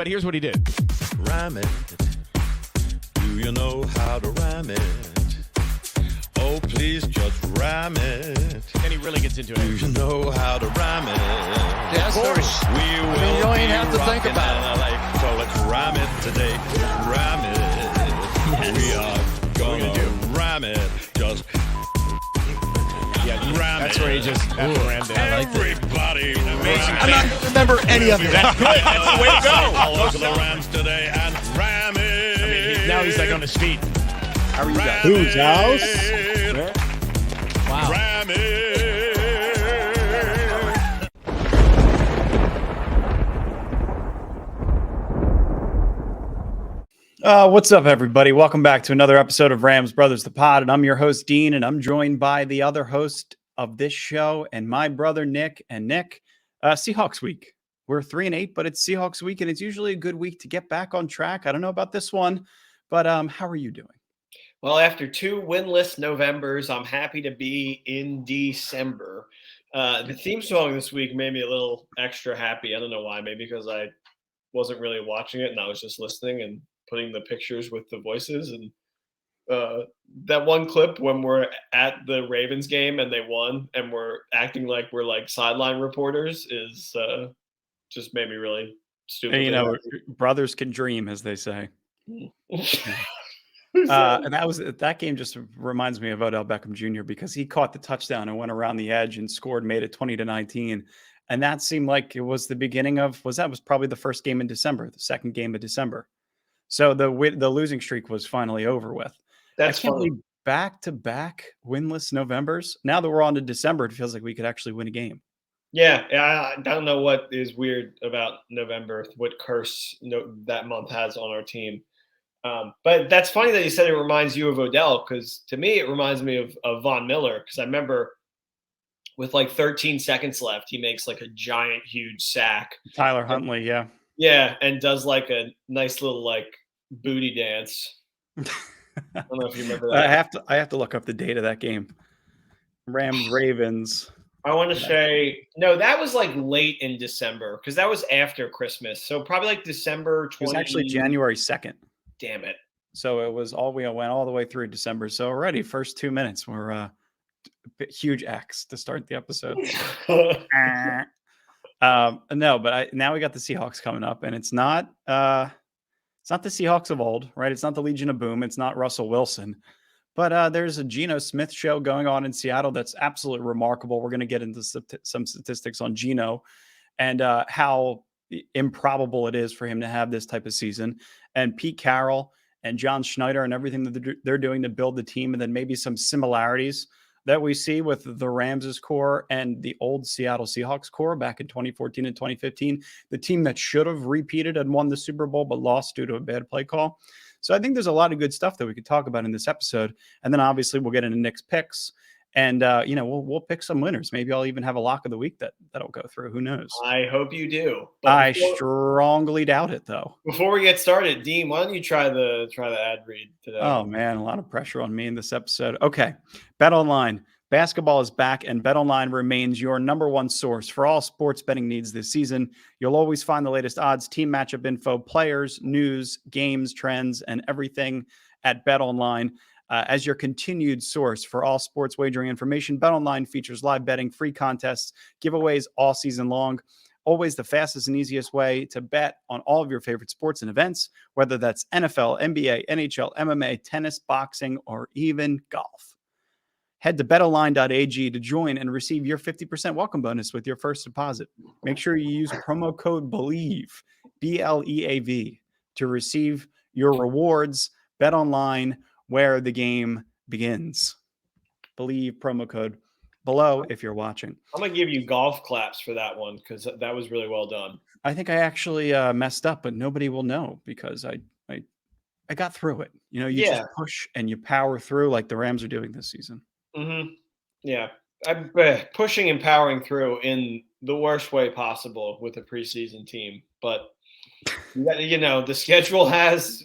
but here's what he did. Rhyme it. Do you know how to rhyme it? Oh, please just rhyme it. And he really gets into Do it. you know how to rhyme it? Yes, of course. We will you don't even be have to think rocking about it. LA. So let's rhyme it today. Rhyme it. Yes. We are gonna do. rhyme it. Just Yeah, rhyme that's it. where he just rammed it. I like that. Everybody, Amazing. I'm not going to remember any of it. That's good. That's the way to go. All over the Rams today and ram it. I mean, now he's like on his feet. How are you guys? Whose house? Wow. Ram it. What's up, everybody? Welcome back to another episode of Rams Brothers the Pod, and I'm your host, Dean, and I'm joined by the other host of this show and my brother, Nick. And Nick, Seahawks week. We're 3-8, but it's Seahawks week, and it's usually a good week to get back on track. I don't know about this one, but how are you doing? Well, after 2 winless Novembers, I'm happy to be in December. The theme song this week made me a little extra happy. I don't know why. Maybe because I wasn't really watching it and I was just listening and putting the pictures with the voices. And that one clip when we're at the Ravens game and they won and we're acting like we're like sideline reporters is just made me really stupid. Hey, you know, brothers can dream, as they say. And that game just reminds me of Odell Beckham Jr. because he caught the touchdown and went around the edge and scored, made it 20-19. And that seemed like it was the beginning of, was probably the first game in December, the second game of December. So the losing streak was finally over with. That's I can't funny. believe back-to-back winless Novembers. Now that we're on to December, it feels like we could actually win a game. Yeah, I don't know what is weird about November, what curse that month has on our team. But that's funny that you said it reminds you of Odell, because to me it reminds me of Von Miller, because I remember with like 13 seconds left, he makes like a giant, huge sack. Tyler Huntley, yeah. Yeah, and does like a nice little like booty dance. I don't know if you remember that. I have to look up the date of that game. Rams Ravens. I want to say no, that was like late in December because that was after Christmas. So probably like December 20. It was actually January 2nd. Damn it. So it was we went all the way through December. So already first 2 minutes were huge X to start the episode. No, but now we got the Seahawks coming up, and it's not the Seahawks of old, right? It's not the Legion of Boom. It's not Russell Wilson, but there's a Geno Smith show going on in Seattle that's absolutely remarkable. We're going to get into some statistics on Geno and how improbable it is for him to have this type of season. And Pete Carroll and John Schneider and everything that they're doing to build the team, and then maybe some similarities that we see with the Rams' core and the old Seattle Seahawks core back in 2014 and 2015, the team that should have repeated and won the Super Bowl but lost due to a bad play call. So I think there's a lot of good stuff that we could talk about in this episode. And then obviously we'll get into Nick's picks, and we'll pick some winners. Maybe I'll even have a lock of the week that'll go through. Who knows? I hope you do. But I strongly doubt it, though. Before we get started, Dean, why don't you try the ad read today? Oh man, a lot of pressure on me in this episode. Okay, BetOnline. Basketball is back, and BetOnline remains your number one source for all sports betting needs this season. You'll always find the latest odds, team matchup info, players, news, games, trends, and everything at BetOnline. As your continued source for all sports wagering information, BetOnline features live betting, free contests, giveaways all season long. Always the fastest and easiest way to bet on all of your favorite sports and events, whether that's NFL, NBA, NHL, MMA, tennis, boxing, or even golf. Head to betonline.ag to join and receive your 50% welcome bonus with your first deposit. Make sure you use promo code BELIEVE, BLEAV, to receive your rewards. BetOnline, where the game begins. Believe promo code below if you're watching. I'm going to give you golf claps for that one because that was really well done. I think I actually messed up, but nobody will know because I got through it. You just push and you power through like the Rams are doing this season. Mm-hmm. Yeah. I'm pushing and powering through in the worst way possible with a preseason team. But, the schedule has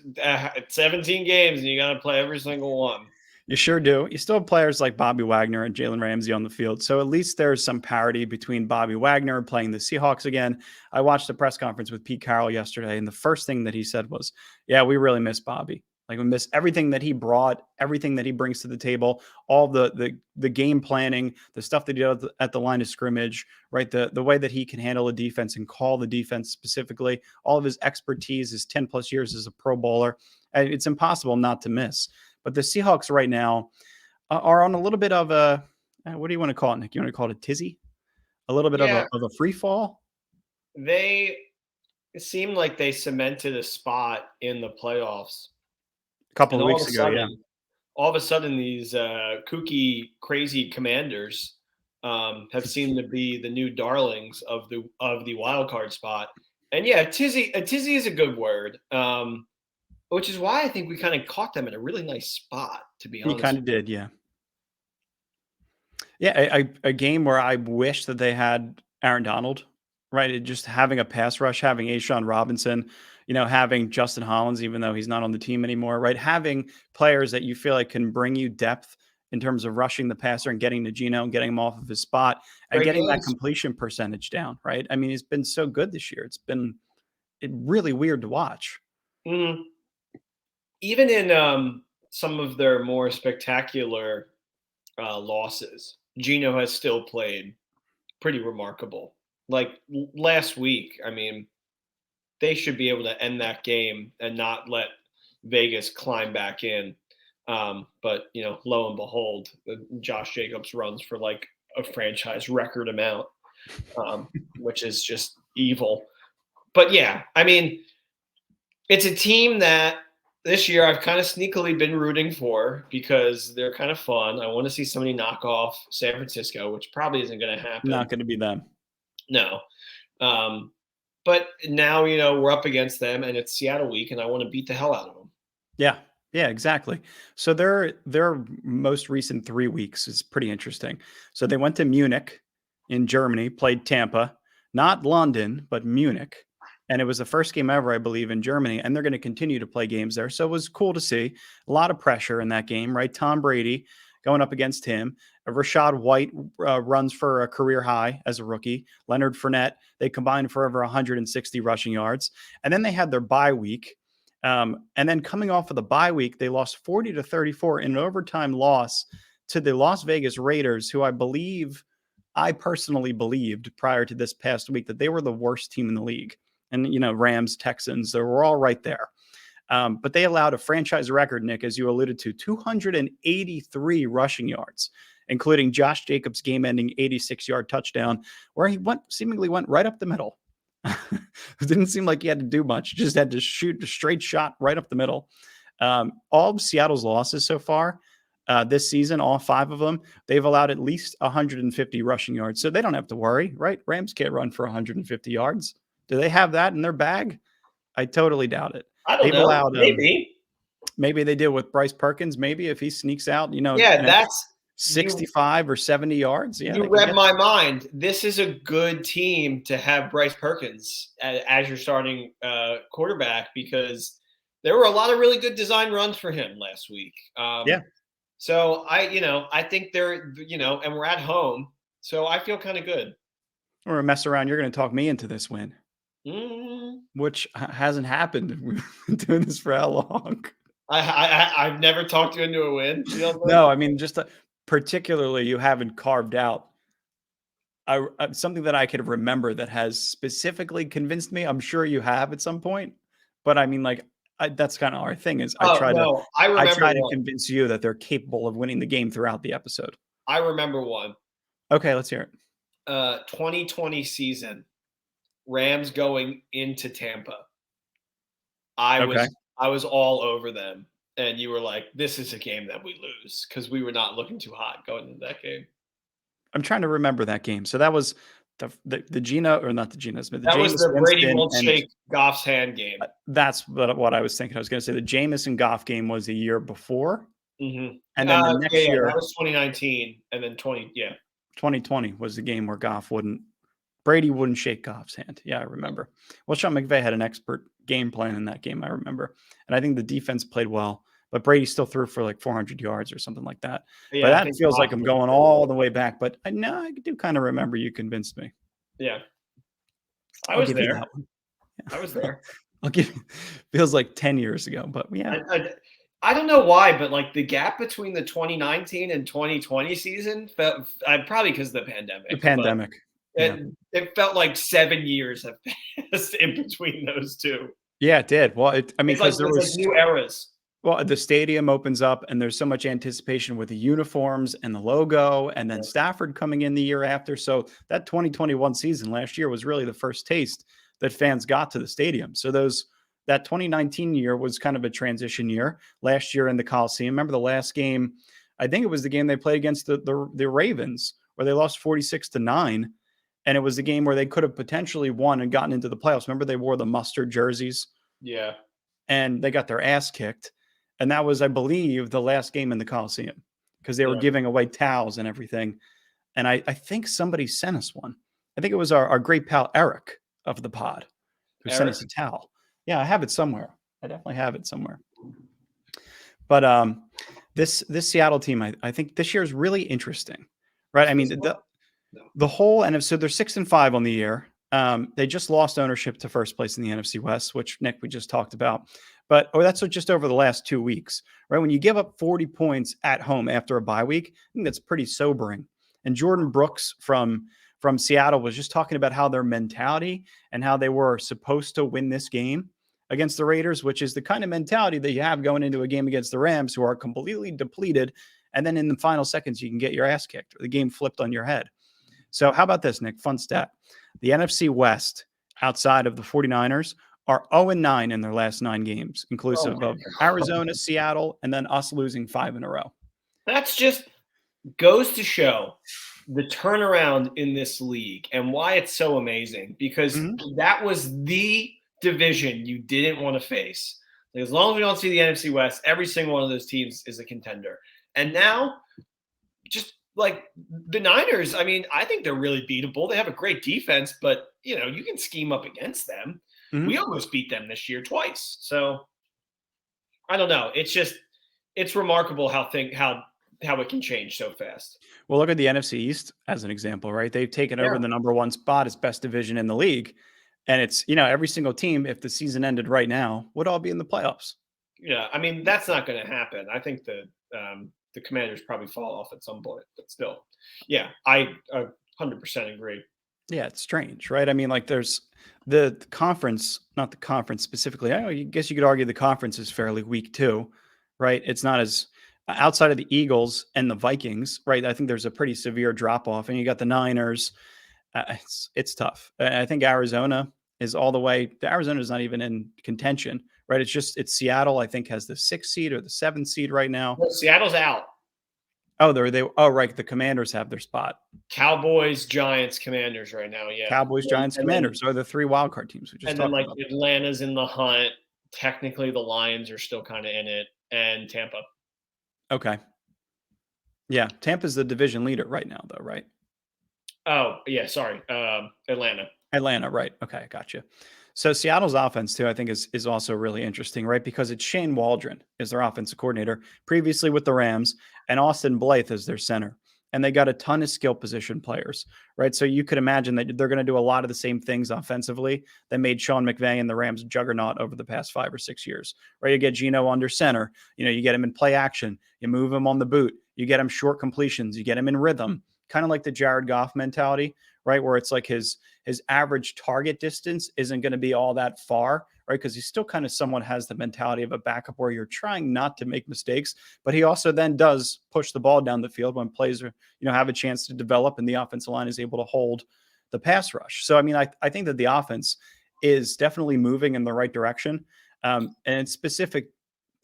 17 games and you got to play every single one. You sure do. You still have players like Bobby Wagner and Jalen Ramsey on the field. So at least there's some parity between Bobby Wagner playing the Seahawks again. I watched the press conference with Pete Carroll yesterday, and the first thing that he said was, yeah, we really miss Bobby. Like, we miss everything that he brought, everything that he brings to the table, all the game planning, the stuff that he did at the line of scrimmage, right? The way that he can handle a defense and call the defense specifically, all of his expertise, his 10 plus years as a Pro Bowler. It's impossible not to miss. But the Seahawks right now are on a little bit of a, what do you want to call it, Nick? You want to call it a tizzy? A little bit of a free fall? It seemed like they cemented a spot in the playoffs A couple of weeks ago, yeah. All of a sudden, these kooky, crazy Commanders have seemed to be the new darlings of the wild card spot. And yeah, a tizzy is a good word. Which is why I think we kind of caught them in a really nice spot, to be honest. You kind of did, yeah. Yeah, a game where I wish that they had Aaron Donald, right? Just having a pass rush, having Ashawn Robinson, having Justin Hollins, even though he's not on the team anymore, right? Having players that you feel like can bring you depth in terms of rushing the passer and getting to Geno and getting him off of his spot and getting that completion percentage down, right? I mean, he's been so good this year. It's been really weird to watch. Mm-hmm. Even in some of their more spectacular losses, Geno has still played pretty remarkable. Like last week, I mean, they should be able to end that game and not let Vegas climb back in. But, lo and behold, Josh Jacobs runs for like a franchise record amount, which is just evil. But yeah, I mean, it's a team that this year I've kind of sneakily been rooting for because they're kind of fun. I want to see somebody knock off San Francisco, which probably isn't going to happen. Not going to be them. No. But now, we're up against them and it's Seattle week and I want to beat the hell out of them. Yeah. Yeah, exactly. So their most recent 3 weeks is pretty interesting. So they went to Munich in Germany, played Tampa, not London, but Munich. And it was the first game ever, I believe, in Germany. And they're going to continue to play games there. So it was cool to see. A lot of pressure in that game, right? Tom Brady going up against him. Rashad White runs for a career high as a rookie. Leonard Fournette, they combined for over 160 rushing yards. And then they had their bye week. And then coming off of the bye week, they lost 40-34 in an overtime loss to the Las Vegas Raiders, who I personally believed prior to this past week that they were the worst team in the league. And, Rams, Texans, they were all right there. But they allowed a franchise record, Nick, as you alluded to, 283 rushing yards, including Josh Jacobs' game-ending 86-yard touchdown, where he seemingly went right up the middle. It didn't seem like he had to do much. Just had to shoot a straight shot right up the middle. All of Seattle's losses so far this season, all 5 of them, they've allowed at least 150 rushing yards. So they don't have to worry, right? Rams can't run for 150 yards. Do they have that in their bag? I totally doubt it. I don't know. Allowed, maybe they did with Bryce Perkins. Maybe if he sneaks out, that's 65 or 70 yards. Yeah, you read my mind. This is a good team to have Bryce Perkins as your starting quarterback because there were a lot of really good design runs for him last week. Yeah. So I think they're, and we're at home, so I feel kind of good. Or a mess around. You're going to talk me into this win. Mm-hmm. Which hasn't happened. We've been doing this for how long? I've never talked you into a win. No, I mean, just particularly you haven't carved out something that I could remember that has specifically convinced me. I'm sure you have at some point, but I mean, that's kind of our thing is I try to convince you that they're capable of winning the game throughout the episode. I remember one. Okay, let's hear it. 2020 season, Rams going into Tampa. I was all over them, and you were like, "This is a game that we lose," because we were not looking too hot going into that game. I'm trying to remember that game. So that was the Geno, or not the Genos, but that was the Brady won't shake Goff's hand game. That's what I was thinking. I was going to say the Jameis and Goff game was the year before, mm-hmm. And then the next year that was 2019, and then 2020 was the game where Brady wouldn't shake Goff's hand. Yeah, I remember. Well, Sean McVay had an expert game plan in that game, I remember. And I think the defense played well, but Brady still threw for like 400 yards or something like that. Yeah, but I that think feels like I'm possibly. going all the way back. But I do kind of remember you convinced me. Yeah. I I'll was give you there. that one. I was there. I'll give you, feels like 10 years ago, but yeah. I don't know why, but like the gap between the 2019 and 2020 season felt probably because of the pandemic. The pandemic. It felt like 7 years have passed in between those two. Yeah, it did. Well, because there It's was like new eras. well, the stadium opens up and there's so much anticipation with the uniforms and the logo, and then Stafford coming in the year after. So that 2021 season last year was really the first taste that fans got to the stadium. So that 2019 year was kind of a transition year. Last year in the Coliseum, remember the last game? I think it was the game they played against the Ravens, where they lost 46-9, and it was the game where they could have potentially won and gotten into the playoffs. Remember they wore the mustard jerseys? Yeah. And they got their ass kicked. And that was, I believe, the last game in the Coliseum because they were giving away towels and everything. And I think somebody sent us one. I think it was our great pal Eric of the pod who sent us a towel. Yeah, I have it somewhere. I definitely have it somewhere. But this Seattle team, I think this year is really interesting, right? I mean, the whole NFC, so they're 6-5 on the year. They just lost ownership to first place in the NFC West, which Nick, we just talked about. But that's just over the last 2 weeks, right? When you give up 40 points at home after a bye week, I think that's pretty sobering. And Jordan Brooks from Seattle was just talking about how their mentality and how they were supposed to win this game against the Raiders, which is the kind of mentality that you have going into a game against the Rams, who are completely depleted. And then in the final seconds, you can get your ass kicked or the game flipped on your head. So how about this, Nick? Fun stat. The NFC West, outside of the 49ers, are 0-9 in their last 9 games, inclusive of Arizona, Seattle, and then us losing 5 in a row. That's just goes to show the turnaround in this league and why it's so amazing, because that was the division you didn't want to face. Like, as long as we don't see the NFC West, every single one of those teams is a contender. And now, just like the Niners, I mean, I think they're really beatable. They have a great defense, but you can scheme up against them. We almost beat them this year twice. So I don't know. It's remarkable how it can change so fast. Well, look at the NFC East as an example, right? They've taken over the number 1 spot as best division in the league. And it's, every single team, if the season ended right now, would all be in the playoffs. Yeah. I mean, that's not going to happen. I think the Commanders probably fall off at some point, but still, yeah, I 100% agree. Yeah, it's strange, right? I mean, like there's the conference, not the conference specifically. I guess you could argue the conference is fairly weak too, right? It's not as outside of the Eagles and the Vikings, right? I think there's a pretty severe drop off, and you got the Niners. It's tough. I think Arizona is all the way. Arizona is not even in contention, right? It's Seattle. I think has the 6th seed or the 7th seed right now. Well, Seattle's out. Oh, right. The Commanders have their spot. Cowboys, Giants, Commanders right now. Yeah. Cowboys, Giants, Commanders are the 3 wildcard teams we just and talked then about. Atlanta's in the hunt. Technically, the Lions are still kind of in it, and Tampa. Okay. Yeah, Tampa's the division leader right now, though, right? Oh, yeah. Sorry, Atlanta. Atlanta, right? Okay, gotcha. So Seattle's offense too, I think, is also really interesting, right? Because it's Shane Waldron is their offensive coordinator, previously with the Rams, and Austin Blythe is their center. And they got a ton of skill position players, right? So you could imagine that they're going to do a lot of the same things offensively that made Sean McVay and the Rams juggernaut over the past 5 or 6 years, right? You get Geno under center, you get him in play action, you move him on the boot, you get him short completions, you get him in rhythm, kind of like the Jared Goff mentality, right? Where it's like his average target distance isn't going to be all that far, right? Because he still kind of somewhat has the mentality of a backup where you're trying not to make mistakes, but he also then does push the ball down the field when plays are, have a chance to develop and the offensive line is able to hold the pass rush. So, I mean, I think that the offense is definitely moving in the right direction. And it's specific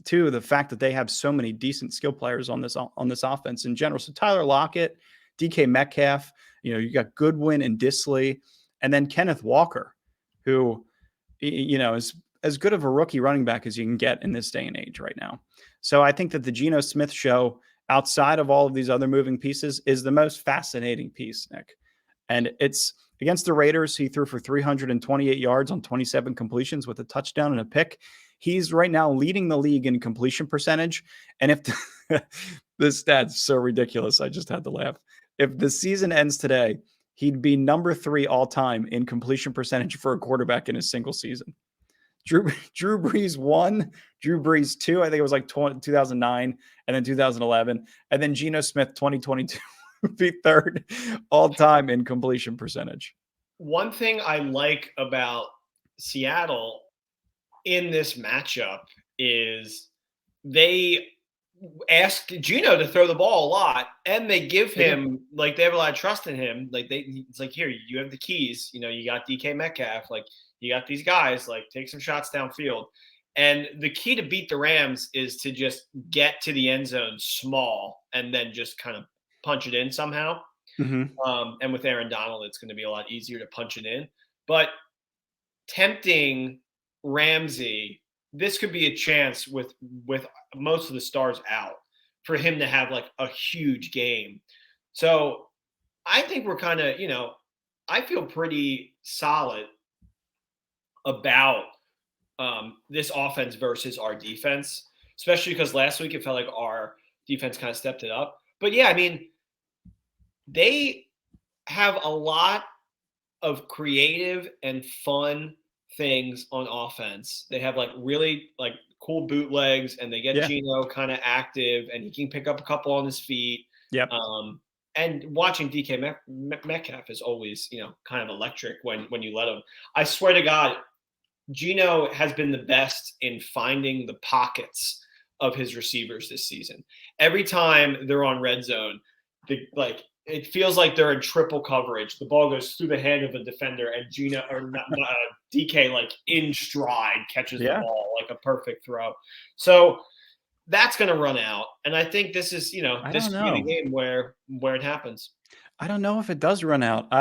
to the fact that they have so many decent skill players on this offense in general. So Tyler Lockett, DK Metcalf, you got Goodwin and Disley, and then Kenneth Walker, who, is as good of a rookie running back as you can get in this day and age right now. So I think that the Geno Smith show, outside of all of these other moving pieces, is the most fascinating piece, Nick. And it's against the Raiders. He threw for 328 yards on 27 completions with a touchdown and a pick. He's right now leading the league in completion percentage. And if this stat's so ridiculous, I just had to laugh. If the season ends today, he'd be number 3 all time in completion percentage for a quarterback in a single season. Drew Brees 1, Drew Brees 2, I think it was like 2009, and then 2011. And then Geno Smith 2022 would be 3rd all time in completion percentage. One thing I like about Seattle in this matchup is they ask Geno to throw the ball a lot, and they give him like they have a lot of trust in him. Like it's like, here, you have the keys. You got DK Metcalf. Like you got these guys. Like take some shots downfield. And the key to beat the Rams is to just get to the end zone small and then just kind of punch it in somehow. Mm-hmm. And with Aaron Donald, it's going to be a lot easier to punch it in. But tempting Ramsey, this could be a chance with most of the stars out for him to have like a huge game. So I think we're kind of, I feel pretty solid about this offense versus our defense, especially because last week it felt like our defense kind of stepped it up. But yeah, I mean, they have a lot of creative and fun things on offense. They have like really like cool bootlegs, and they get Geno kind of active, and he can pick up a couple on his feet. Yep. And watching DK Metcalf is always, kind of electric when you let him. I swear to God, Geno has been the best in finding the pockets of his receivers this season. Every time they're on red zone, it feels like they're in triple coverage. The ball goes through the hand of a defender, and Geno or DK like in stride catches the ball like a perfect throw. So that's going to run out, and I think this is this could be the game where it happens. I don't know if it does run out.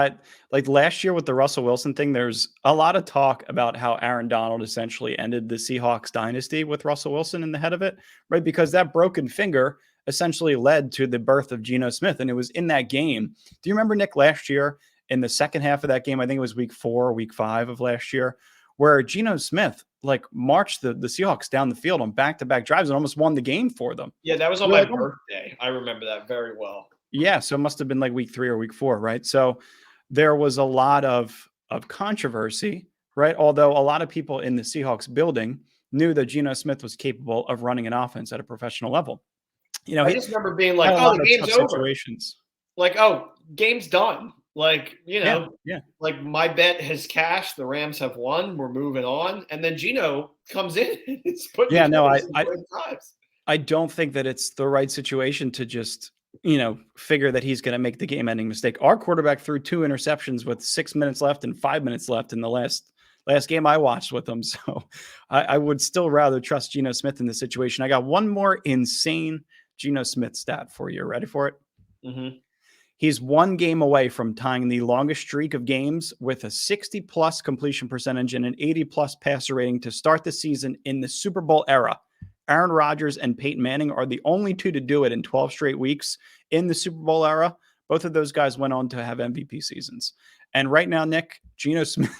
Like last year with the Russell Wilson thing, there's a lot of talk about how Aaron Donald essentially ended the Seahawks dynasty with Russell Wilson in the head of it, right? Because that broken finger essentially led to the birth of Geno Smith. And it was in that game. Do you remember, Nick, last year in the second half of that game? I think it was week 4 or week 5 of last year, where Geno Smith like marched the Seahawks down the field on back-to-back drives and almost won the game for them. Yeah, that was on my birthday. I remember that very well. Yeah, so it must have been like week 3 or week 4, right? So there was a lot of controversy, right? Although a lot of people in the Seahawks building knew that Geno Smith was capable of running an offense at a professional level. I just remember being like, "Oh, the game's over." Situations. Like, "Oh, game's done." Like, like my bet has cashed. The Rams have won. We're moving on. And then Geno comes in. And it's putting I don't think that it's the right situation to just figure that he's going to make the game-ending mistake. Our quarterback threw 2 interceptions with 6 minutes left and 5 minutes left in the last game I watched with him. So I would still rather trust Geno Smith in this situation. I got one more insane Geno Smith stat for you. Ready for it? Mm-hmm. He's 1 game away from tying the longest streak of games with a 60-plus completion percentage and an 80-plus passer rating to start the season in the Super Bowl era. Aaron Rodgers and Peyton Manning are the only 2 to do it in 12 straight weeks in the Super Bowl era. Both of those guys went on to have MVP seasons. And right now, Nick, Geno Smith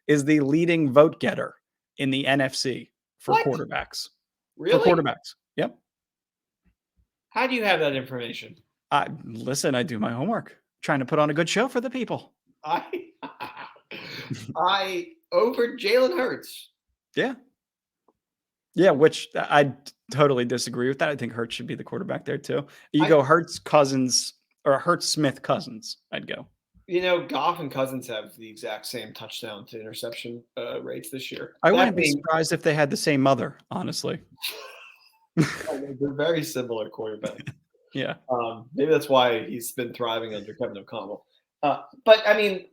is the leading vote getter in the NFC for quarterbacks. Really? For quarterbacks. Yep. How do you have that information? Listen, I do my homework. Trying to put on a good show for the people. I over Jalen Hurts. Yeah. Yeah, which I totally disagree with that. I think Hurts should be the quarterback there too. You go Hurts, Cousins, or Hurts, Smith, Cousins. I'd go. Goff and Cousins have the exact same touchdown to interception rates this year. I wouldn't be surprised if they had the same mother, honestly. They're very similar quarterbacks. Yeah. Maybe that's why he's been thriving under Kevin O'Connell. But I mean,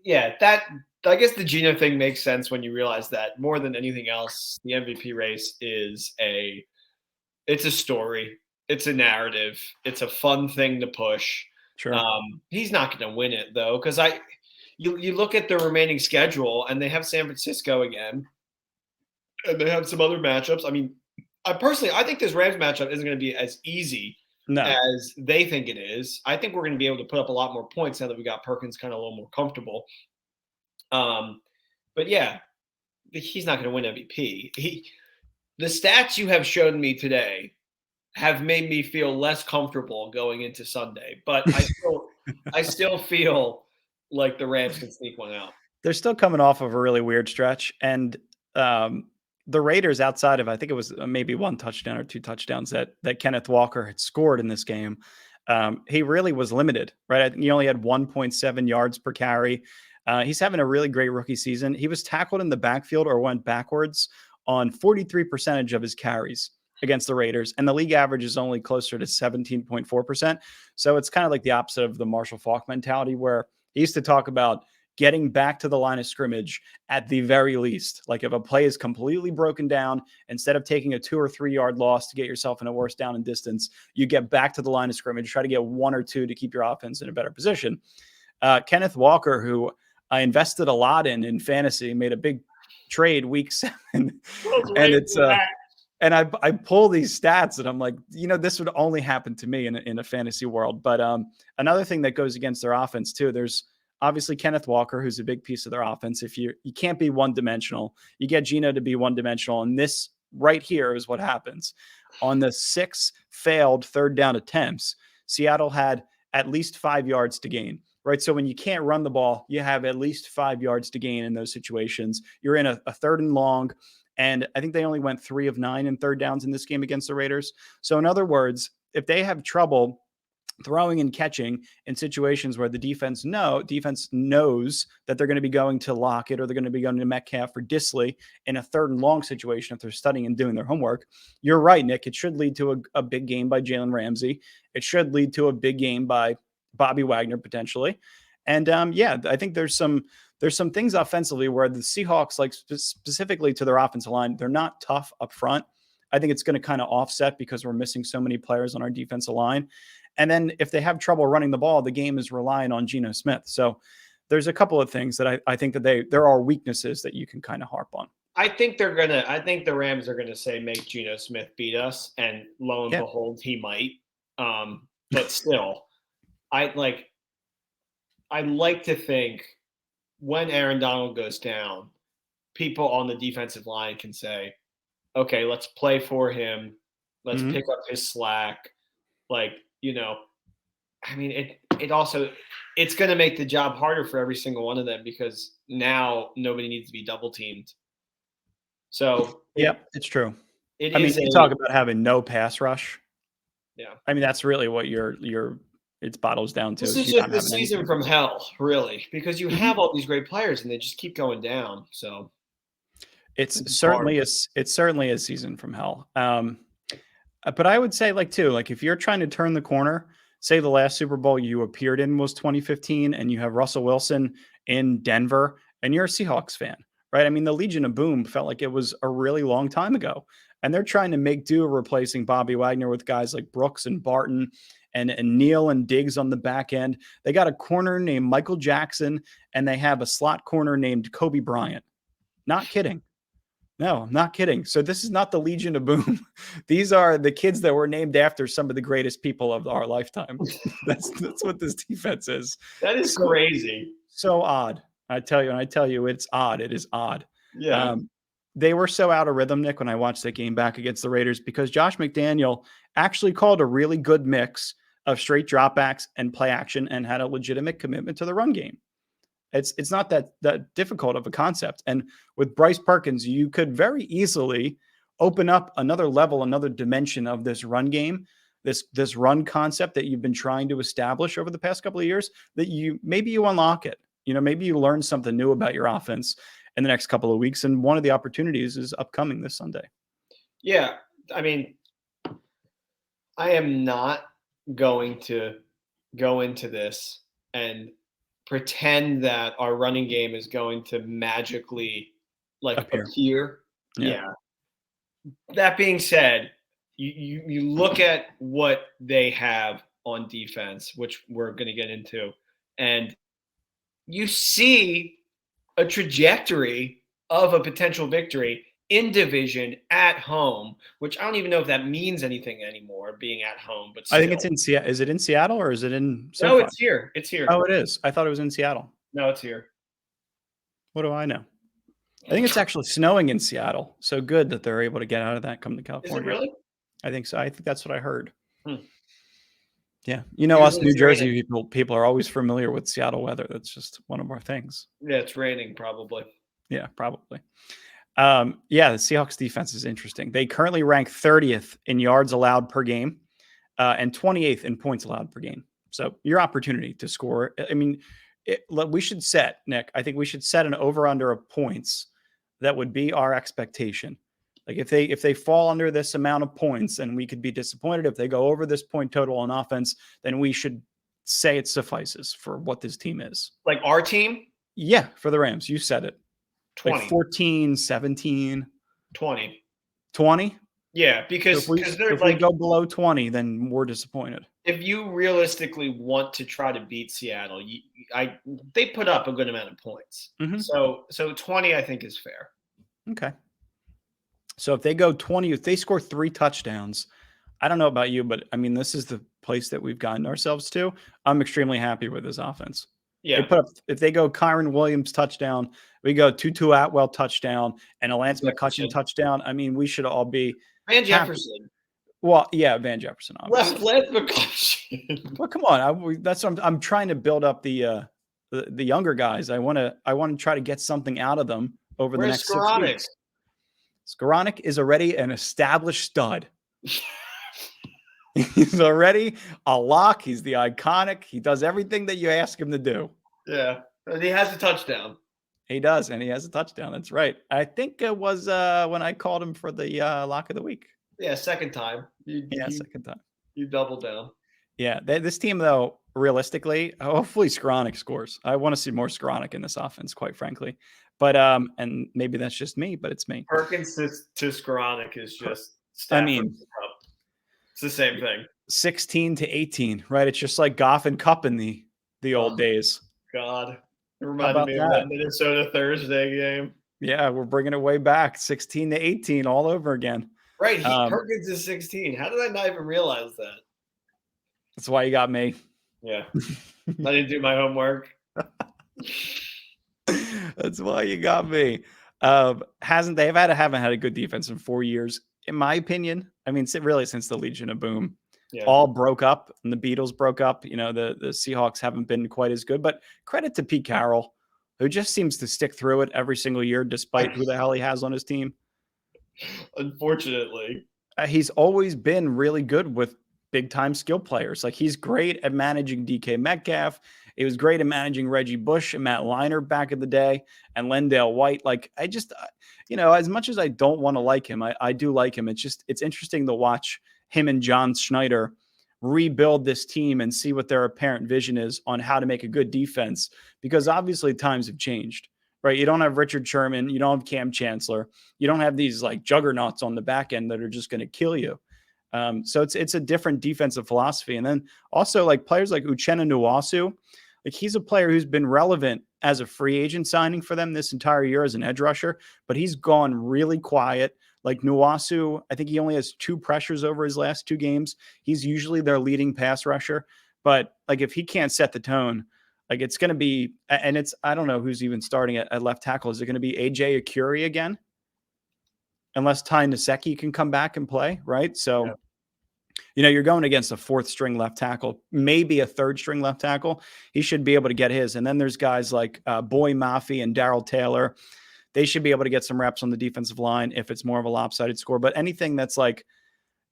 I guess the Geno thing makes sense when you realize that more than anything else, the MVP race is it's a story. It's a narrative. It's a fun thing to push. Sure. He's not going to win it though. Cause you look at the remaining schedule and they have San Francisco again and they have some other matchups. I mean, I think this Rams matchup isn't going to be as easy No. as they think it is. I think we're going to be able to put up a lot more points now that we got Perkins kind of a little more comfortable. But yeah, he's not going to win MVP. The stats you have shown me today have made me feel less comfortable going into Sunday, but I still feel like the Rams can sneak one out. They're still coming off of a really weird stretch, and the Raiders, outside of I think it was maybe one touchdown or two touchdowns that Kenneth Walker had scored in this game, he really was limited, right? I think he only had 1.7 yards per carry. He's having a really great rookie season. He was tackled in the backfield or went backwards on 43% of his carries against the Raiders, and the league average is only closer to 17.4%. So it's kind of like the opposite of the Marshall Faulk mentality, where he used to talk about getting back to the line of scrimmage at the very least. Like if a play is completely broken down, instead of taking a 2 or 3 yard loss to get yourself in a worse down and distance, you get back to the line of scrimmage, try to get 1 or 2 to keep your offense in a better position. Kenneth Walker, who I invested a lot in fantasy, made a big trade week 7, and it's and I pull these stats and I'm like, this would only happen to me in a fantasy world. But another thing that goes against their offense too, there's obviously Kenneth Walker, who's a big piece of their offense. If you can't be one dimensional, you get Geno to be one dimensional. And this right here is what happens. On the 6 failed third down attempts, Seattle had at least 5 yards to gain. Right. So when you can't run the ball, you have at least 5 yards to gain in those situations. You're in a 3rd and long. And I think they only went 3 of 9 in third downs in this game against the Raiders. So in other words, if they have trouble throwing and catching in situations where the defense knows that they're going to be going to Lockett or they're going to be going to Metcalf or Disley in a 3rd and long situation, if they're studying and doing their homework, you're right, Nick. It should lead to a big game by Jalen Ramsey. It should lead to a big game by Bobby Wagner potentially. And I think there's some things offensively where the Seahawks, like specifically to their offensive line, they're not tough up front. I think it's going to kind of offset because we're missing so many players on our defensive line. And then if they have trouble running the ball, the game is relying on Geno Smith. So there's a couple of things that I think that there are weaknesses that you can kind of harp on. I think the Rams are gonna say make Geno Smith beat us, and lo and behold, he might. But still, I like to think when Aaron Donald goes down, people on the defensive line can say, okay, let's play for him. Let's pick up his slack. It's going to make the job harder for every single one of them because now nobody needs to be double teamed. So it's true. You talk about having no pass rush. Yeah. I mean, that's really what it bottles down to. This is just the season from hell, really, because you have all these great players and they just keep going down. So it's certainly a season from hell. But I would say if you're trying to turn the corner, say the last Super Bowl you appeared in was 2015 and you have Russell Wilson in Denver and you're a Seahawks fan, right? I mean, the Legion of Boom felt like it was a really long time ago, and they're trying to make do replacing Bobby Wagner with guys like Brooks and Barton and Neal and Diggs on the back end. They got a corner named Michael Jackson and they have a slot corner named Kobe Bryant. Not kidding. No, I'm not kidding. So this is not the Legion of Boom. These are the kids that were named after some of the greatest people of our lifetime. That's what this defense is. That is crazy. So odd. I tell you, it's odd. It is odd. Yeah. They were so out of rhythm, Nick, when I watched that game back against the Raiders, because Josh McDaniel actually called a really good mix of straight dropbacks and play action and had a legitimate commitment to the run game. It's not that difficult of a concept. And with Bryce Perkins, you could very easily open up another level, another dimension of this run game, this run concept that you've been trying to establish over the past couple of years, that you unlock it. Maybe you learn something new about your offense in the next couple of weeks. And one of the opportunities is upcoming this Sunday. Yeah. I mean, I am not going to go into this and pretend that our running game is going to magically appear. Yeah. That being said, you look at what they have on defense, which we're going to get into, and you see a trajectory of a potential victory in division at home, which I don't even know if that means anything anymore, being at home. But I think still. it's in Seattle. Is it in Seattle or is it in No, SoFi? it's here. It's here. Oh, it is. I thought it was in Seattle. No, it's here. What do I know? I think it's actually snowing in Seattle. So good that they're able to get out of that, come to Is California. it really? I think so. I think that's what I heard. Hmm. Yeah. You know, us Usually New it's Jersey raining. people are always familiar with Seattle weather. That's just one of our things. Yeah, it's raining probably. Yeah, probably. Yeah, the Seahawks defense is interesting. They currently rank 30th in yards allowed per game and 28th in points allowed per game. So your opportunity to score, I mean, we should set, Nick, I think we should set an over-under of points that would be our expectation. Like if they fall under this amount of points, then we could be disappointed. If they go over this point total on offense, then we should say it suffices for what this team is. Like our team? Yeah, for the Rams. You said it. 20. Like 14, 17, 20. 20? Yeah, because they're if like we go below 20, then we're disappointed. if you realistically want to try to beat Seattle, they put up a good amount of points. Mhm. So 20 I think is fair. Okay. So if they go 20, if they score 3 touchdowns, I don't know about you, but I mean, this is the place that we've gotten ourselves to. I'm extremely happy with this offense. Yeah. They put up, if they go Kyron Williams touchdown, we go Tutu Atwell touchdown and a Lance McCutcheon touchdown. I mean, we should all be Van Jefferson. Well, yeah, Van Jefferson. Obviously. Lance McCutcheon. Well, come on. That's what I'm trying to build up the younger guys. I want to try to get something out of them over the next 6 weeks. Skoranek is already an established stud. He's already a lock. He's the iconic. He does everything that you ask him to do. Yeah. And he has a touchdown. He does, and he has a touchdown. That's right. I think it was when I called him for the lock of the week. Yeah, second time. Second time. You doubled down. Yeah, this team, though, realistically, hopefully Skoranek scores. I want to see more Skoranek in this offense, quite frankly. But and maybe that's just me, but it's me. Perkins to Skoranek is just I mean, it's the same thing. 16 to 18, right? It's just like Goff and Cup in the old days. God. It reminded me of that Minnesota Thursday game. Yeah, we're bringing it way back. 16 to 18 all over again. Right. Perkins is 16. How did I not even realize that? That's why you got me. Yeah. I didn't do my homework. That's why you got me. Haven't had a good defense in 4 years, in my opinion. I mean, really since the Legion of Boom. Yeah. All broke up and the Beatles broke up. You know, the Seahawks haven't been quite as good, but credit to Pete Carroll, who just seems to stick through it every single year, despite who the hell he has on his team. Unfortunately. He's always been really good with big time skill players. Like he's great at managing DK Metcalf. He was great at managing Reggie Bush and Matt Leinart back in the day and Lendale White. Like I just, as much as I don't want to like him, I do like him. It's interesting to watch him and John Schneider rebuild this team and see what their apparent vision is on how to make a good defense, because obviously times have changed, right? You don't have Richard Sherman. You don't have Cam Chancellor. You don't have these like juggernauts on the back end that are just going to kill you. So it's a different defensive philosophy. And then also like players like Uchenna Nwasu, like he's a player who's been relevant as a free agent signing for them this entire year as an edge rusher, but he's gone really quiet. Like Nwasu, I think he only has 2 pressures over his last 2 games. He's usually their leading pass rusher, but like if he can't set the tone, like it's going to be, and I don't know who's even starting at left tackle. Is it going to be AJ Akuri again? Unless Ty Nsekhe can come back and play, right? So, you're going against a 4th string left tackle, maybe a 3rd string left tackle. He should be able to get his. And then there's guys like Boy Mafi and Darryl Taylor. They should be able to get some reps on the defensive line if it's more of a lopsided score. But anything that's like,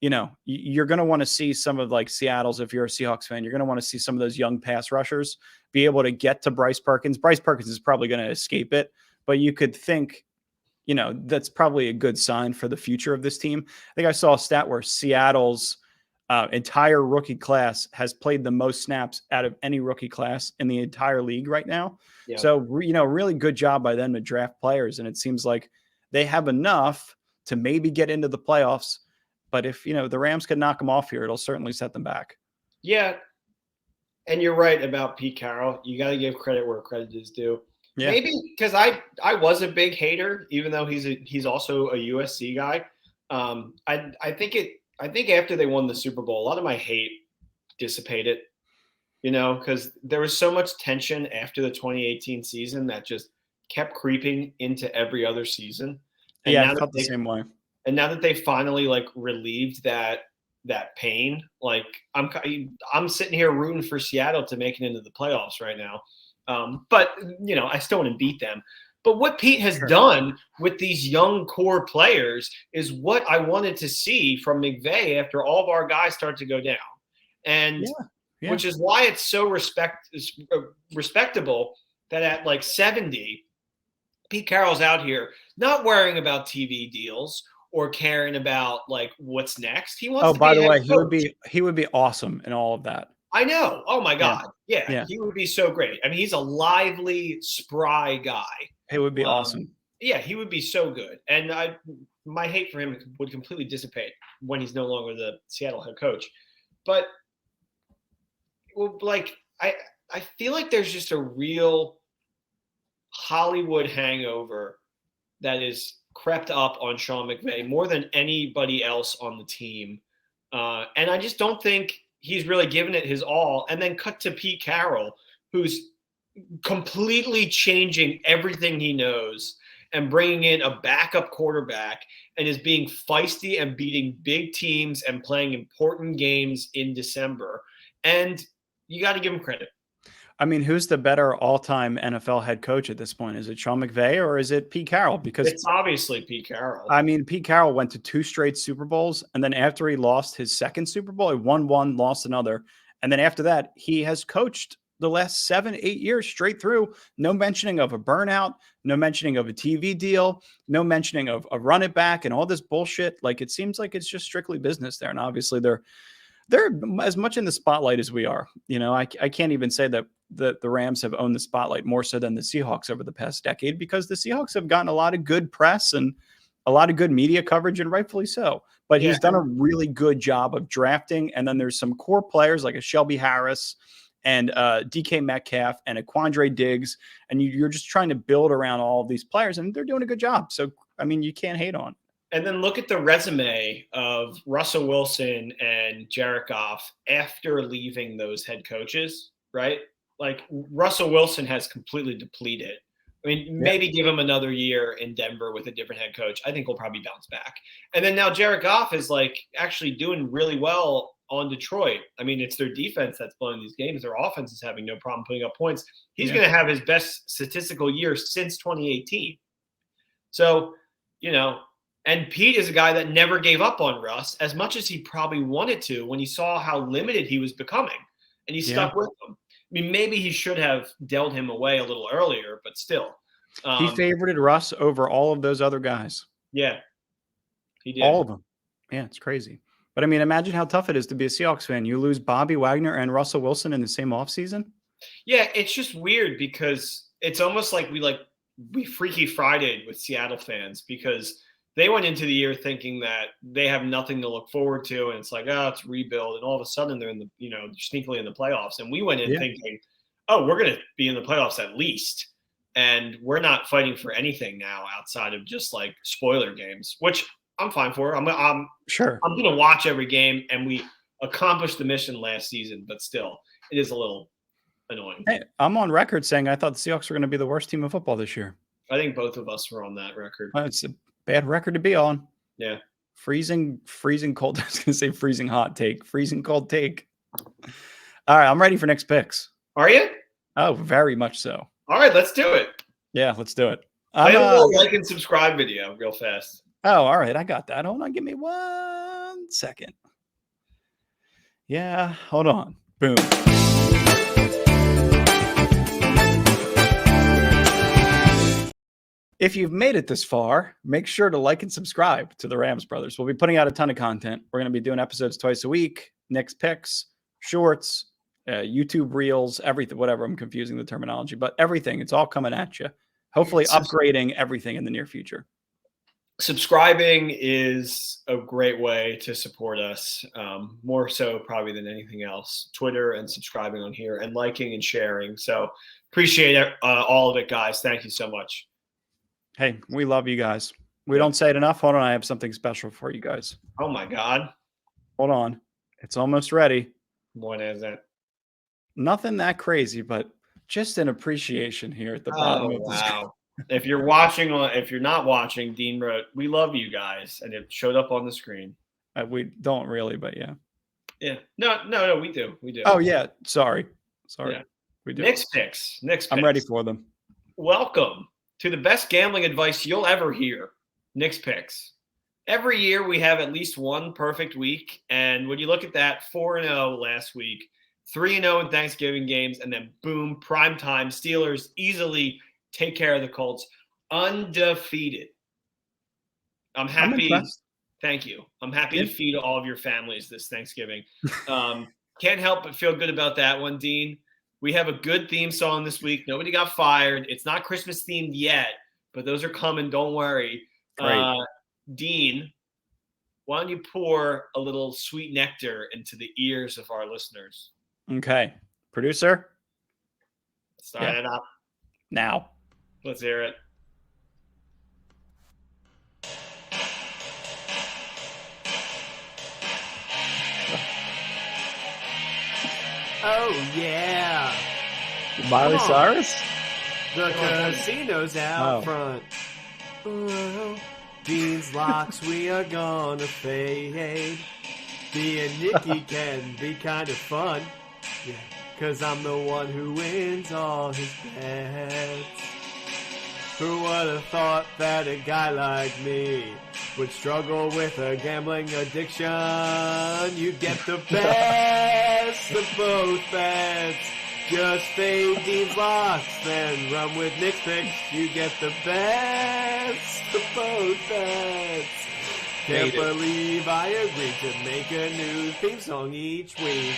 you're going to want to see some of like Seattle's, if you're a Seahawks fan, you're going to want to see some of those young pass rushers be able to get to Bryce Perkins. Bryce Perkins is probably going to escape it, but you could think, that's probably a good sign for the future of this team. I think I saw a stat where Seattle's entire rookie class has played the most snaps out of any rookie class in the entire league right now. Yeah. So, really good job by them to draft players. And it seems like they have enough to maybe get into the playoffs. But if, the Rams can knock them off here, it'll certainly set them back. Yeah. And you're right about Pete Carroll. You got to give credit where credit is due. Yeah. Maybe because I was a big hater, even though he's also a USC guy. I think after they won the Super Bowl, a lot of my hate dissipated. Because there was so much tension after the 2018 season that just kept creeping into every other season. And Yeah, now I felt that the same way. and now that they finally like relieved that pain, like I'm sitting here rooting for Seattle to make it into the playoffs right now. But I still want to beat them. But what Pete has done with these young core players is what I wanted to see from McVay after all of our guys start to go down. And Yeah. which is why it's so respectable that at like 70, Pete Carroll's out here not worrying about TV deals or caring about like what's next. He wants. Oh, to by be the a way, head he would be awesome in all of that. I know. Oh my God. Yeah, Yeah. he would be so great. I mean, he's a lively, spry guy. It would be awesome. Yeah, he would be so good. And my hate for him would completely dissipate when he's no longer the Seattle head coach. But like I feel like there's just a real Hollywood hangover that is crept up on Sean McVay more than anybody else on the team. And I just don't think he's really given it his all. And then cut to Pete Carroll, who's completely changing everything he knows and bringing in a backup quarterback and is being feisty and beating big teams and playing important games in December. And you got to give him credit. I mean, who's the better all-time NFL head coach at this point? Is it Sean McVay or is it Pete Carroll? Because it's obviously Pete Carroll. I mean, Pete Carroll went to 2 straight Super Bowls, and then after he lost his second Super Bowl, he won one, lost another, and then after that, he has coached the last 7-8 years straight through. No mentioning of a burnout, no mentioning of a TV deal, no mentioning of a run it back and all this bullshit. Like, it seems like it's just strictly business there, and obviously they're as much in the spotlight as we are. I can't even say that the Rams have owned the spotlight more so than the Seahawks over the past decade, because the Seahawks have gotten a lot of good press and a lot of good media coverage, and rightfully so. But he's done a really good job of drafting. And then there's some core players like a Shelby Harris and DK Metcalf and a Quandre Diggs. And you're just trying to build around all of these players, and they're doing a good job. So, I mean, you can't hate on. And then look at the resume of Russell Wilson and Jared Goff after leaving those head coaches, right? Like, Russell Wilson has completely depleted. I mean, maybe give him another year in Denver with a different head coach. I think he'll probably bounce back. And then now Jared Goff is like actually doing really well on Detroit. I mean, it's their defense that's blowing these games. Their offense is having no problem putting up points. He's going to have his best statistical year since 2018. So, and Pete is a guy that never gave up on Russ as much as he probably wanted to when he saw how limited he was becoming, and he stuck with him. I mean, maybe he should have dealt him away a little earlier, but still. He favorited Russ over all of those other guys. Yeah, he did. All of them. Yeah, it's crazy. But, I mean, imagine how tough it is to be a Seahawks fan. You lose Bobby Wagner and Russell Wilson in the same offseason. Yeah, it's just weird because it's almost like we Freaky Friday'd with Seattle fans, because they went into the year thinking that they have nothing to look forward to, and it's like, it's rebuild, and all of a sudden they're in the, sneakily in the playoffs, and we went in thinking, we're going to be in the playoffs at least, and we're not fighting for anything now outside of just like spoiler games, which I'm fine for. I'm going to watch every game, and we accomplished the mission last season, but still, it is a little annoying. Hey, I'm on record saying I thought the Seahawks were going to be the worst team of football this year. I think both of us were on that record. It's a bad record to be on. Yeah. Freezing cold. I was going to say freezing hot take. Freezing cold take. All right, I'm ready for next picks. Are you? Oh, very much so. All right, let's do it. Yeah, let's do it. Play a little like and subscribe video real fast. Oh, all right. I got that. Hold on. Give me 1 second. Yeah, hold on. Boom. If you've made it this far, make sure to like and subscribe to the Rams Brothers. We'll be putting out a ton of content. We're going to be doing episodes twice a week, Nick's picks, shorts, YouTube reels, everything, whatever. I'm confusing the terminology, but everything. It's all coming at you. Hopefully upgrading everything in the near future. Subscribing is a great way to support us, more so probably than anything else. Twitter and subscribing on here and liking and sharing. So Appreciate all of it, guys. Thank you so much. Hey, we love you guys. We don't say it enough. Hold on. I have something special for you guys. Oh, my God. Hold on. It's almost ready. What is it? Nothing that crazy, but just an appreciation here at the bottom of the screen. Wow. If you're watching, if you're not watching, Dean wrote, "We love you guys," and it showed up on the screen. We don't really, but yeah. Yeah. No, we do. We do. Oh, yeah. Sorry. Yeah. We do. Knicks picks. I'm ready for them. Welcome to the best gambling advice you'll ever hear. Knicks picks. Every year we have at least one perfect week, and when you look at that, 4-0 last week, 3-0 in Thanksgiving games, and then boom, primetime Steelers easily take care of the Colts, undefeated. I'm happy. Thank you. I'm happy to feed all of your families this Thanksgiving. Can't help but feel good about that one, Dean. We have a good theme song this week. Nobody got fired. It's not Christmas themed yet, but those are coming. Don't worry. Dean, why don't you pour a little sweet nectar into the ears of our listeners? Okay. Producer? Start it up. Now. Let's hear it. Oh, yeah. Miley Cyrus? The casino's out front. Oh, Dean's locks, we are gonna fade. Being Nicky can be kind of fun. Yeah, 'cause I'm the one who wins all his bets. Who would have thought that a guy like me would struggle with a gambling addiction? You get the best of both bets. Just fade Dean's locks, then run with Nick's picks. You get the best of both bets. Can't believe I agreed to make a new theme song each week.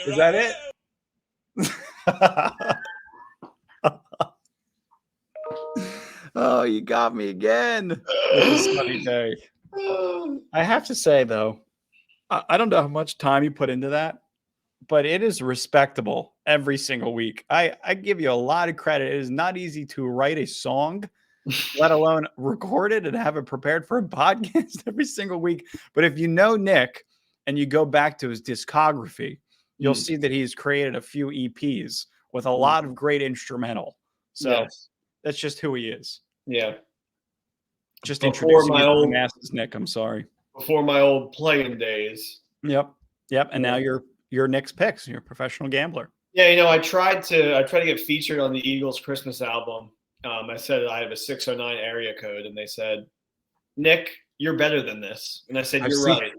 Is that it? Oh, you got me again. It's a sunny day. I have to say, though, I don't know how much time you put into that, but it is respectable every single week. I give you a lot of credit. It is not easy to write a song, let alone record it and have it prepared for a podcast every single week. But if you know Nick and you go back to his discography, you'll see that he's created a few EPs with a lot of great instrumental. So that's just who he is. Yeah. Just introducing you to the masses, Nick. I'm sorry. Before my old playing days. Yep. And now you're Nick's picks. You're a professional gambler. Yeah, I tried to get featured on the Eagles Christmas album. I said I have a 609 area code, and they said, "Nick, you're better than this." And I said, "You're right."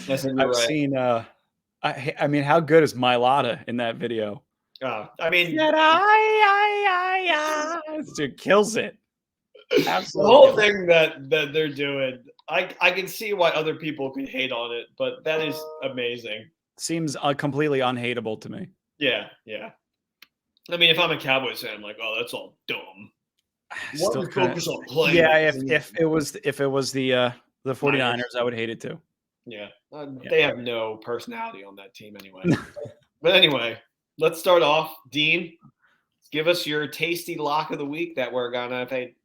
I said, "You're right." I've seen. I mean, how good is Mylotta in that video? I mean, it kills it. Absolutely. The whole thing that they're doing, I can see why other people could hate on it, but that is amazing. Seems completely unhateable to me. Yeah. I mean, if I'm a Cowboys fan, I'm like, oh, that's all dumb. Still focus on playing. Yeah, if it was the 49ers, I would hate it too. Yeah. They have no personality on that team anyway. But anyway, let's start off. Dean, give us your tasty lock of the week that we're gonna fade.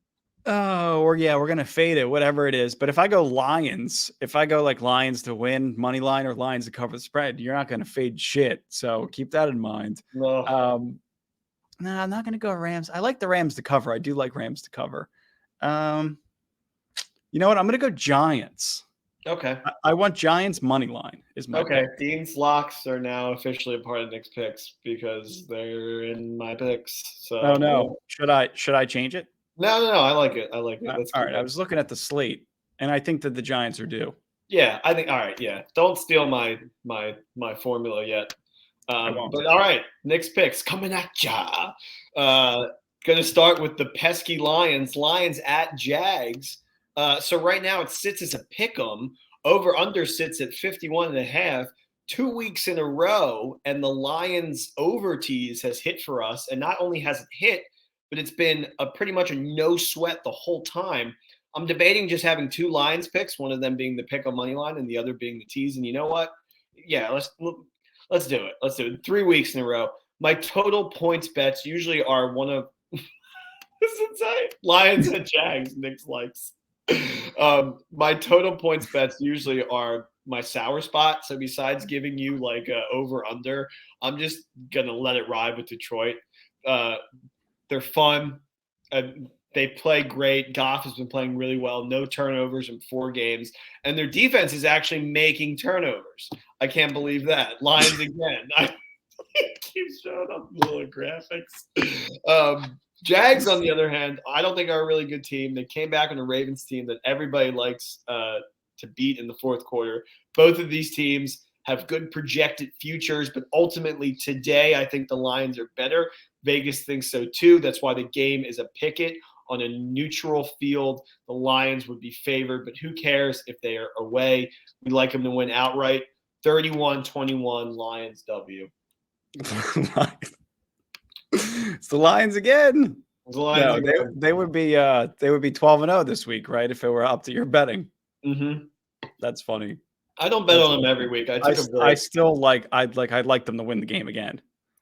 Oh, we're gonna fade it, whatever it is. But if I go Lions, like Lions to win money line or Lions to cover the spread, you're not gonna fade shit. So keep that in mind. No. No, I'm not gonna go Rams. I like the Rams to cover. I do like Rams to cover. You know what? I'm gonna go Giants. Okay. I want Giants money line is my pick. Dean's locks are now officially a part of Nick's picks because they're in my picks. So oh no. Should I change it? No. I like it. All right. I was looking at the slate, and I think that the Giants are due. Yeah, I think. All right. Yeah. Don't steal my formula yet. But all right, Nick's picks coming at ya. Going to start with the pesky Lions. Lions at Jags. So right now it sits as a pick'em. Over under sits at 51.5. 2 weeks in a row, and the Lions over tease has hit for us. And not only has it hit, but it's been pretty much a no sweat the whole time. I'm debating just having two Lions picks, one of them being the pick'em money line and the other being the tease. And you know what? Yeah, Let's do it. Let's do it. 3 weeks in a row. My total points bets usually are one of this is insane. Lions and Jags. Nick's likes. My total points bets usually are my sour spot. So besides giving you like a over under, I'm just gonna let it ride with Detroit. They're fun. They play great. Goff has been playing really well. No turnovers in 4 games. And their defense is actually making turnovers. I can't believe that. Lions again. I keep showing up little graphics. Jags, on the other hand, I don't think are a really good team. They came back on a Ravens team that everybody likes to beat in the fourth quarter. Both of these teams have good projected futures, but ultimately today I think the Lions are better. Vegas thinks so too. That's why the game is a picket on a neutral field. The Lions would be favored, but who cares if they are away? We like them to win outright. 31-21 Lions W. It's the Lions again. The Lions again. They would be 12-0 this week, right? If it were up to your betting. Mm-hmm. That's funny. I don't bet on them every week. I still like I'd like them to win the game again.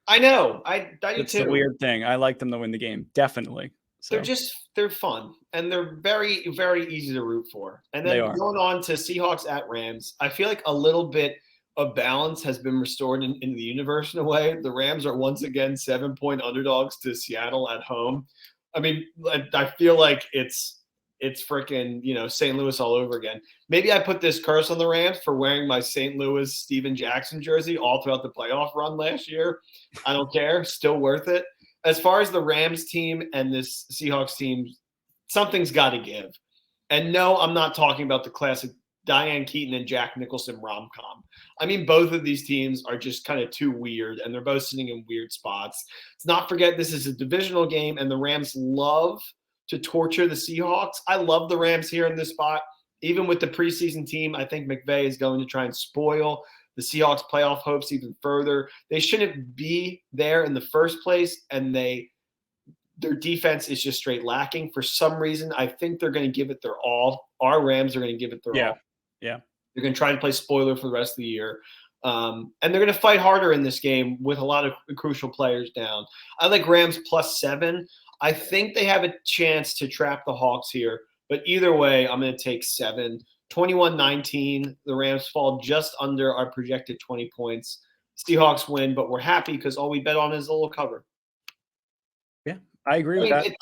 I know. I do It's too. a weird thing. I like them to win the game, definitely. So. They're fun and they're very, very easy to root for. And then going on to Seahawks at Rams, I feel like a little bit of balance has been restored in the universe in a way. The Rams are once again 7-point underdogs to Seattle at home. I mean, I feel like it's freaking, St. Louis all over again. Maybe I put this curse on the Rams for wearing my St. Louis Steven Jackson jersey all throughout the playoff run last year. I don't care. Still worth it. As far as the Rams team and this Seahawks team, something's got to give. And no, I'm not talking about the classic Diane Keaton and Jack Nicholson rom-com. I mean, both of these teams are just kind of too weird, and they're both sitting in weird spots. Let's not forget this is a divisional game, and the Rams love to torture the Seahawks. I love the Rams here in this spot. Even with the preseason team, I think McVay is going to try and spoil the Seahawks playoff hopes even further. They shouldn't be there in the first place, and their defense is just straight lacking. For some reason, I think they're going to give it their all. Our Rams are going to give it their all. Yeah. They're going to try and play spoiler for the rest of the year. And they're going to fight harder in this game with a lot of crucial players down. I like Rams +7. I think they have a chance to trap the Hawks here. But either way, I'm going to take 7. 21-19. The Rams fall just under our projected 20 points. Seahawks win, but we're happy because all we bet on is a little cover. Yeah, I agree with that.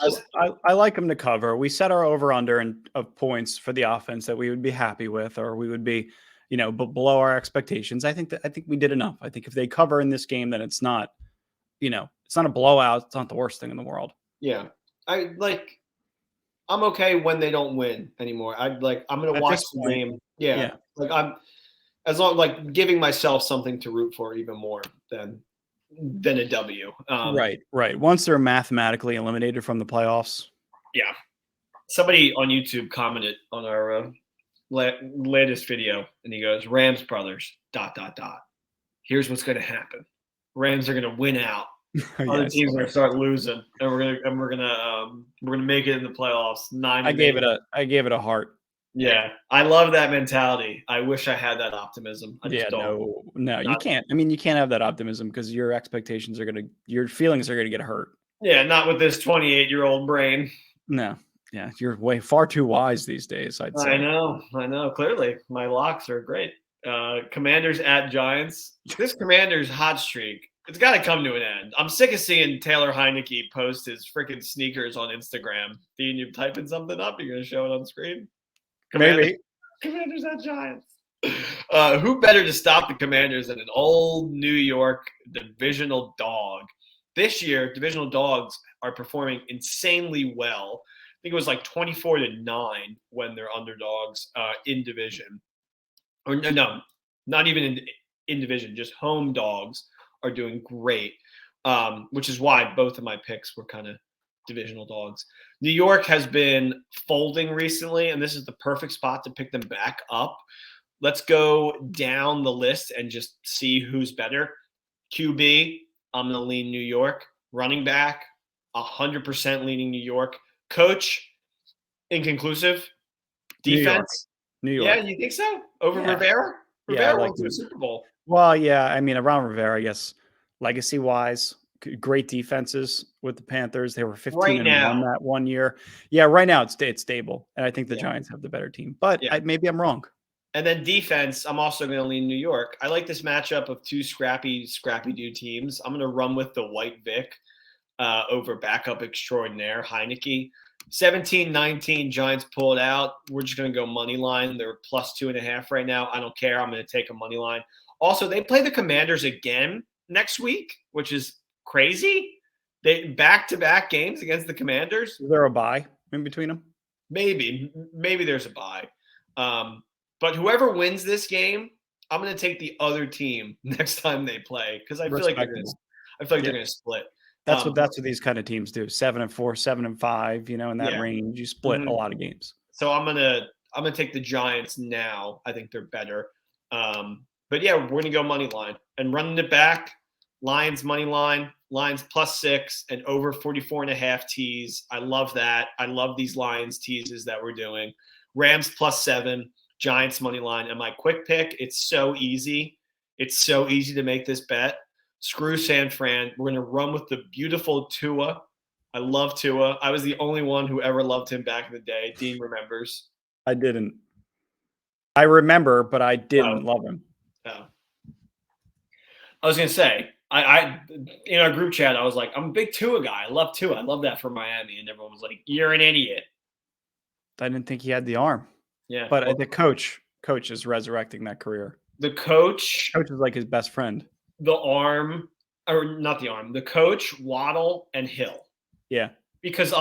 I like them to cover. We set our over-under of points for the offense that we would be happy with, or we would be, below our expectations. I think we did enough. I think if they cover in this game, then it's not, it's not a blowout. It's not the worst thing in the world. Yeah, I'm okay when they don't win anymore. I'm going to watch the game. Yeah. I'm giving myself something to root for even more than a W. Right. Once they're mathematically eliminated from the playoffs. Yeah. Somebody on YouTube commented on our latest video, and he goes, "Rams brothers, ... Here's what's going to happen. Rams are going to win out. Other teams are going to start losing, and we're gonna make it in the playoffs." I gave it a heart. Yeah, I love that mentality. I wish I had that optimism. I just don't. No, you can't. I mean, you can't have that optimism because your feelings are gonna get hurt. Yeah, not with this 28-year-old brain. No, yeah, you're far too wise these days. I'd say. I know. Clearly, my locks are great. Commanders at Giants. This Commanders hot streak, it's got to come to an end. I'm sick of seeing Taylor Heineke post his freaking sneakers on Instagram. Dean, you typing something up? You're going to show it on screen? Maybe. Commanders at Giants. Who better to stop the Commanders than an old New York divisional dog? This year, divisional dogs are performing insanely well. I think it was like 24-9 when they're underdogs in division. Or no, not even in division, just home dogs are doing great, which is why both of my picks were kind of divisional dogs. New York has been folding recently, and this is the perfect spot to pick them back up. Let's go down the list and just see who's better. QB, I'm going to lean New York. Running back, 100% leaning New York. Coach, inconclusive. Defense. New York. Yeah, you think so? Over Rivera? Rivera went to the Super Bowl. Well, yeah, I mean, around Rivera, I guess, legacy-wise, great defenses with the Panthers. They were 15 Right and 1 now. that one year. Yeah, right now it's stable, and I think the Yeah. Giants have the better team. But Yeah. maybe I'm wrong. And then defense, I'm also going to lean New York. I like this matchup of two scrappy dude teams. I'm going to run with the White Vic over backup extraordinaire Heineke. 17-19, Giants pulled out. We're just going to go money line. They're plus 2.5 right now. I don't care. I'm going to take a money line. Also, they play the Commanders again next week, which is crazy. They back-to-back games against the Commanders. Is there a bye in between them? Maybe there's a bye. But whoever wins this game, I'm going to take the other team next time they play because I feel like they're going to split. That's what these kind of teams do. 7-4, 7-5. In that range, you split a lot of games. So I'm gonna take the Giants now. I think they're better. But yeah, we're gonna go money line and running it back. Lions money line. Lions +6 and over 44.5 tees. I love that. I love these Lions teases that we're doing. Rams +7. Giants money line. And my quick pick, it's so easy. It's so easy to make this bet. Screw San Fran. We're going to run with the beautiful Tua. I love Tua. I was the only one who ever loved him back in the day. Dean remembers. I didn't. I remember, but I didn't love him. Oh. I was going to say, I in our group chat, I was like, I'm a big Tua guy. I love Tua. I love that for Miami. And everyone was like, you're an idiot. I didn't think he had the arm. Yeah. But the coach is resurrecting that career. The coach is like his best friend. The arm, or not the arm, the coach, Waddle, and Hill. Yeah. Because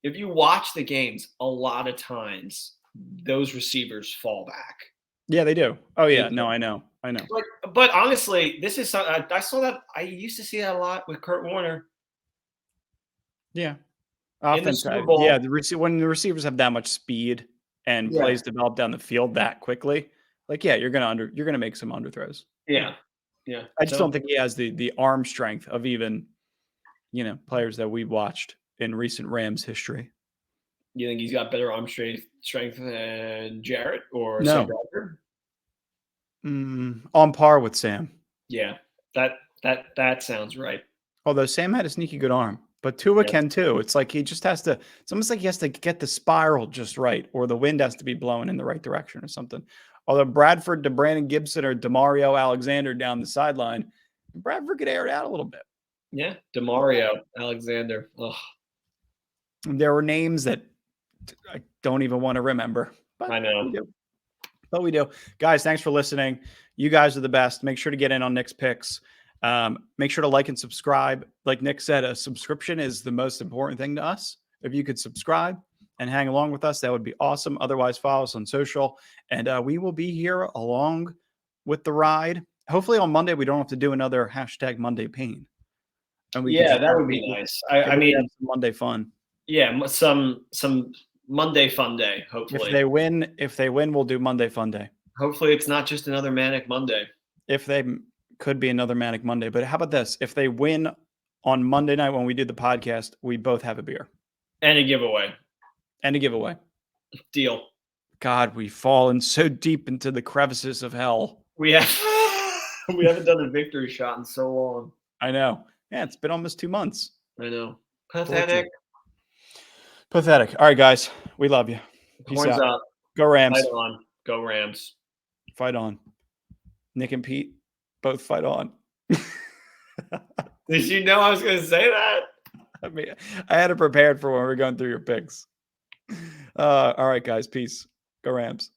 if you watch the games, a lot of times those receivers fall back. Yeah, they do. Oh, yeah. No, I know. But honestly, this is something I saw that. I used to see that a lot with Kurt Warner. Yeah. In the Super Bowl. Yeah, when the receivers have that much speed and plays develop down the field that quickly, you're gonna make some underthrows. Yeah. Yeah. I just don't think he has the arm strength of even, players that we've watched in recent Rams history. You think he's got better arm strength than Jarrett or No. Sam Bradford? On par with Sam. Yeah. That sounds right. Although Sam had a sneaky good arm, but Tua can too. It's like he just has to. It's almost like he has to get the spiral just right, or the wind has to be blowing in the right direction, or something. Although Bradford to Brandon Gibson or Demario Alexander down the sideline, Bradford could air it out a little bit. Yeah, Demario Alexander. Ugh. There were names that I don't even want to remember. But I know. We do. Guys, thanks for listening. You guys are the best. Make sure to get in on Nick's picks. Make sure to like and subscribe. Like Nick said, a subscription is the most important thing to us. If you could subscribe and hang along with us, that would be awesome. Otherwise, follow us on social, and we will be here along with the ride. Hopefully on Monday, we don't have to do another #Monday pain. And that would be nice. I mean, some Monday fun. Yeah, some Monday fun day. Hopefully, if they win, we'll do Monday fun day. Hopefully, it's not just another manic Monday. If they could be another manic Monday, but how about this? If they win on Monday night when we do the podcast, we both have a beer and a giveaway. Deal. God, we've fallen so deep into the crevices of hell. We haven't done a victory shot in so long. I know. Yeah, it's been almost 2 months. I know. Pathetic. All right, guys. We love you. Peace Horns out. up. Go Rams. Fight on. Go Rams. Fight on. Nick and Pete, both fight on. Did you know I was going to say that? I mean, I had it prepared for when we were going through your picks. All right, guys. Peace. Go Rams.